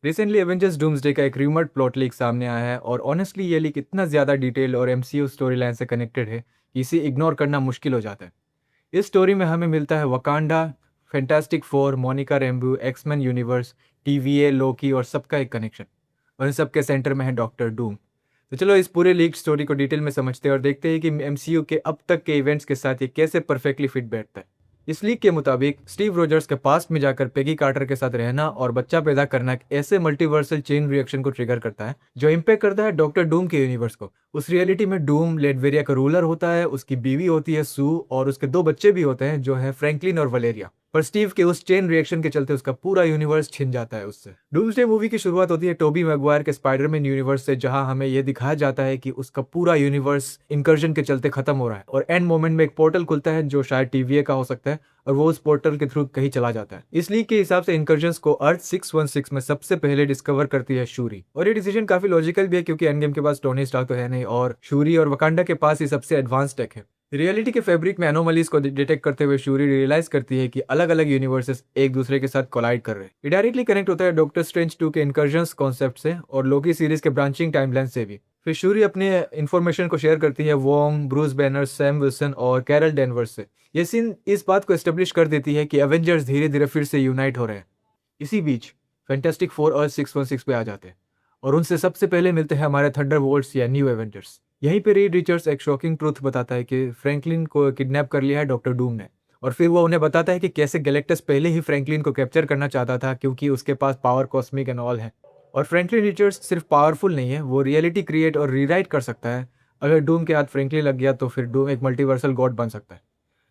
Recently Avengers doomsday का एक rumoured plot leak सामने आया है और ऑनेस्टली ये लीक इतना ज़्यादा डिटेल और एमसीयू स्टोरी लाइन से कनेक्टेड है कि इसे इग्नोर करना मुश्किल हो जाता है। इस स्टोरी में हमें मिलता है Wakanda, Fantastic Four, Monica Rambeau, X Men universe, TVA, Loki और सबका एक कनेक्शन। और इन सबके सेंटर में है डॉक्टर डूम। तो चलो इस पूरे लीक स्टोरी को डिटेल में समझते हैं और देखते हैं कि एमसीयू के अब तक के इवेंट्स के साथ ये कैसे परफेक्टली फिट बैठता है। इस लीक के मुताबिक स्टीव रोजर्स के पास्ट में जाकर पेगी कार्टर के साथ रहना और बच्चा पैदा करना एक ऐसे मल्टीवर्सल चेन रिएक्शन को ट्रिगर करता है जो इम्पैक्ट करता है डॉक्टर डूम के यूनिवर्स को। उस रियलिटी में डूम लेटवेरिया का रूलर होता है, उसकी बीवी होती है सू और उसके दो बच्चे भी होते हैं जो है फ्रैंकलिन और वलेरिया। पर स्टीव के उस चेन रिएक्शन के चलते उसका पूरा यूनिवर्स छिन जाता है उससे। डूम्सडे मूवी की शुरुआत होती है टोबी मैगवायर के स्पाइडरमैन यूनिवर्स से, जहां हमें यह दिखाया जाता है कि उसका पूरा यूनिवर्स इंकर्जन के चलते खत्म हो रहा है और एंड मोमेंट में एक पोर्टल खुलता है जो शायद टीवीए का हो सकता है और वो उस पोर्टल के थ्रू कहीं चला जाता है। इस लीग के हिसाब से इंकर्जन्स को अर्थ 616 में सबसे पहले डिस्कवर करती है शूरी। और ये डिसीजन काफी लॉजिकल भी है क्योंकि एंड गेम के पास टोनी स्टार्क तो है नहीं और शूरी और वकांडा के पास ही सबसे एडवांस टेक है। रियलिटी के फैब्रिक में एनोमलीज को डिटेक्ट करते हुए शूरी रियलाइज करती है कि अलग अलग यूनिवर्सेस एक दूसरे के साथ कोलाइड कर रहे हैं। ये डायरेक्टली कनेक्ट होता है डॉक्टर स्ट्रेंज 2 के इंकर्जन्स कॉन्सेप्ट से और लोकी सीरीज के ब्रांचिंग टाइमलाइन से भी। फिर शूरी अपनी इन्फॉर्मेशन को शेयर करती है Wong, Bruce banner, Sam Wilson और कैरल डेनवर्स से। ये सीन इस बात को एस्टेब्लिश कर देती है कि एवेंजर्स धीरे धीरे फिर से यूनाइट हो रहे हैं। इसी बीच फैंटास्टिक फोर अर्थ 616 पे आ जाते हैं और उनसे सबसे पहले मिलते हैं हमारे थंडरबोल्ट्स या न्यू एवेंजर्स। यहीं पे रीड रिचर्ड्स एक शॉकिंग ट्रूथ बताता है कि फ्रैंकलिन को किडनैप कर लिया है डॉक्टर डूम ने। और फिर वो उन्हें बताता है कि कैसे गैलेक्टस पहले ही फ्रैंकलिन को कैप्चर करना चाहता था क्योंकि उसके पास पावर कॉस्मिक एंड ऑल है। और फ्रैंकलिन रिचर्ड्स सिर्फ पावरफुल नहीं है, वो रियलिटी क्रिएट और रीराइट कर सकता है। अगर डूम के हाथ फ्रैंकलिन लग गया तो फिर डूम एक मल्टीवर्सल गॉड बन सकता है।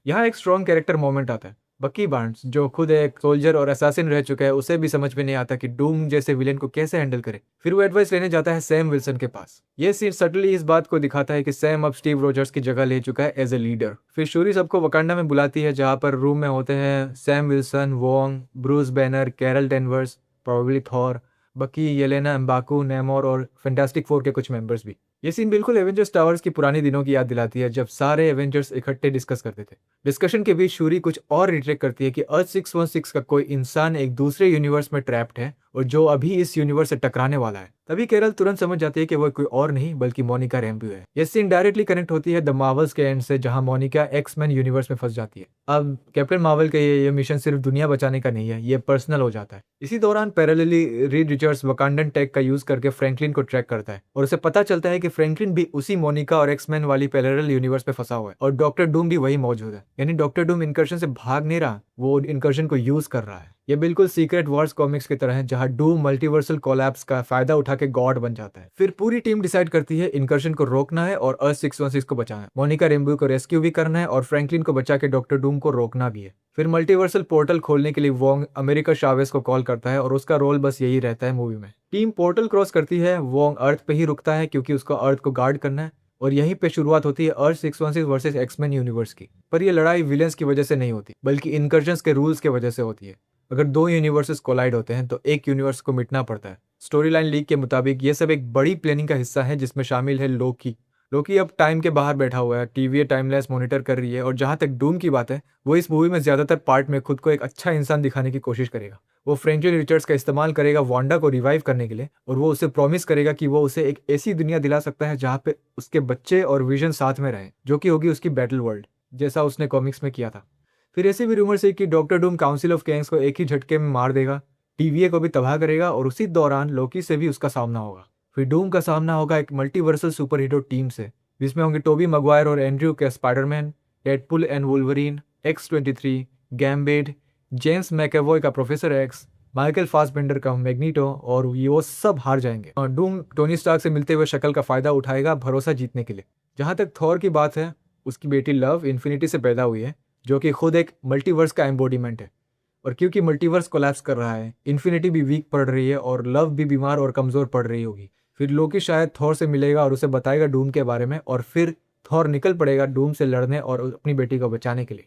यहाँ एक स्ट्रॉन्ग कैरेक्टर मोमेंट आता है। बकी बार्न्स जो खुद एक सोल्जर और असासिन रह चुका है, उसे भी समझ में नहीं आता कि डूम जैसे विलेन को कैसे हैंडल करे। फिर वो एडवाइस लेने जाता है सैम विल्सन के पास। ये सीन सटली इस बात को दिखाता है कि सैम अब स्टीव रोजर्स की जगह ले चुका है एज ए लीडर। फिर शूरी सबको वकांडा में बुलाती है जहाँ पर रूम में होते हैं Sam Wilson, Wong, Bruce Banner, Carol Danvers, probably Thor, Bucky, Yelena M'Baku, Namor और फैंटास्टिक फोर के कुछ मेंबर्स भी। ये सीन बिल्कुल एवेंजर्स टावर्स की पुरानी दिनों की याद दिलाती है जब सारे एवेंजर्स इकट्ठे डिस्कस करते थे। डिस्कशन के बीच शूरी कुछ और रिट्रेक्ट करती है कि अर्थ 616 का कोई इंसान एक दूसरे यूनिवर्स में ट्रैप्ड है और जो अभी इस यूनिवर्स से टकराने वाला है। तभी केरल तुरंत समझ जाती है कि वो कोई और नहीं बल्कि मोनिका रैम्बू है। ये सीन डायरेक्टली कनेक्ट होती है द मार्वल्स के एंड से, जहां मोनिका एक्समैन यूनिवर्स में फंस जाती है। अब कैप्टन मार्वल का ये मिशन सिर्फ दुनिया बचाने का नहीं है, ये पर्सनल हो जाता है। इसी दौरान पैरेलली रीड रिचर्ड्स वकांडन टेक का यूज करके फ्रैंकलिन को ट्रैक करता है और उसे पता चलता है कि फ्रैंकलिन भी उसी मोनिका और एक्समैन वाली पैरेलल यूनिवर्स में फंसा हुआ है और डॉक्टर डूम भी वही मौजूद है। यानी डॉक्टर डूम इनकर्शन से भाग नहीं रहा, वो इनकर्शन को यूज कर रहा है। ये बिल्कुल सीक्रेट वॉर्स कॉमिक्स की तरह है जहां डूम मल्टीवर्सल कोलैप्स का फायदा उठा के गॉड बन जाता है। फिर पूरी टीम डिसाइड करती है इनकर्शन को रोकना है और अर्थ 616 को बचाना है। मोनिका रेम्बू को रेस्क्यू भी करना है और फ्रैंकलिन को बचा के डॉक्टर डूम को रोकना भी है। फिर मल्टीवर्सल पोर्टल खोलने के लिए वोंग अमेरिका शावेज को कॉल करता है और उसका रोल बस यही रहता है मूवी में। टीम पोर्टल क्रॉस करती है, वोंग अर्थ पे ही रुकता है क्योंकि उसको अर्थ को गार्ड करना है और यहीं पे शुरुआत होती है अर्थ 616 वर्सेस एक्समैन यूनिवर्स की। पर यह लड़ाई विलेंस की वजह से नहीं होती बल्कि इनकर्जन्स के रूल्स की वजह से होती है। अगर दो यूनिवर्सेस कोलाइड होते हैं तो एक यूनिवर्स को मिटना पड़ता है। स्टोरी लाइन लीक के मुताबिक ये सब एक बड़ी प्लानिंग का हिस्सा है जिसमें शामिल है लोकी। लोकी अब टाइम के बाहर बैठा हुआ है, टीवी टाइमलेस मॉनिटर कर रही है और जहां तक डूम की बात है, वो इस मूवी में ज्यादातर पार्ट में खुद को एक अच्छा इंसान दिखाने की कोशिश करेगा। वो फ्रैंकलिन रिचर्ड्स का इस्तेमाल करेगा वांडा को रिवाइव करने के लिए और वो उसे प्रॉमिस करेगा कि वो उसे एक ऐसी दुनिया दिला सकता है जहाँ पे उसके बच्चे और विजन साथ में रहें, जो कि होगी उसकी बैटल वर्ल्ड, जैसा उसने कॉमिक्स में किया था। फिर ऐसे भी रूमर्स है कि doctor Doom council of Kings को एक ही झटके में मार देगा, टीवीए को भी तबाह करेगा और उसी दौरान लोकी से भी उसका सामना होगा। फिर डूम का सामना होगा एक मल्टीवर्सल सुपर हीरो टीम से, जिसमें होंगे टोबी मैगवायर और एंड्रयू के Spiderman, Deadpool and Wolverine, X-23, Gambit, James McAvoy का प्रोफेसर एक्स, माइकल फासबेंडर का मैग्नीटो और ये वो सब हार जाएंगे। और डूम टोनी स्टार्क से मिलते हुए शक्ल का फायदा उठाएगा भरोसा जीतने के लिए। जहां तक थॉर की बात है, उसकी बेटी लव इन्फिनिटी से पैदा हुई है, जो कि खुद एक मल्टीवर्स का एम्बोडिमेंट है। और क्योंकि मल्टीवर्स कोलैप्स कर रहा है, इन्फिनिटी भी वीक पड़ रही है और लव भी बीमार और कमजोर पड़ रही होगी। फिर लोकी शायद थॉर से मिलेगा और उसे बताएगा डूम के बारे में और फिर थॉर निकल पड़ेगा डूम से लड़ने और अपनी बेटी को बचाने के लिए।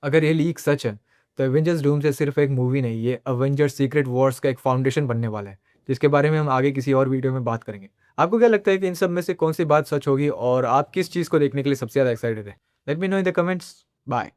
अगर ये लीक सच है तो एवेंजर्स डूम से सिर्फ एक मूवी नहीं, ये अवेंजर्स सीक्रेट वॉर्स का एक फाउंडेशन बनने वाला है, जिसके बारे में हम आगे किसी और वीडियो में बात करेंगे। आपको क्या लगता है कि इन सब में से कौन सी बात सच होगी और आप किस चीज़ को देखने के लिए सबसे ज़्यादा एक्साइटेड है? Let me know in the comments. Bye.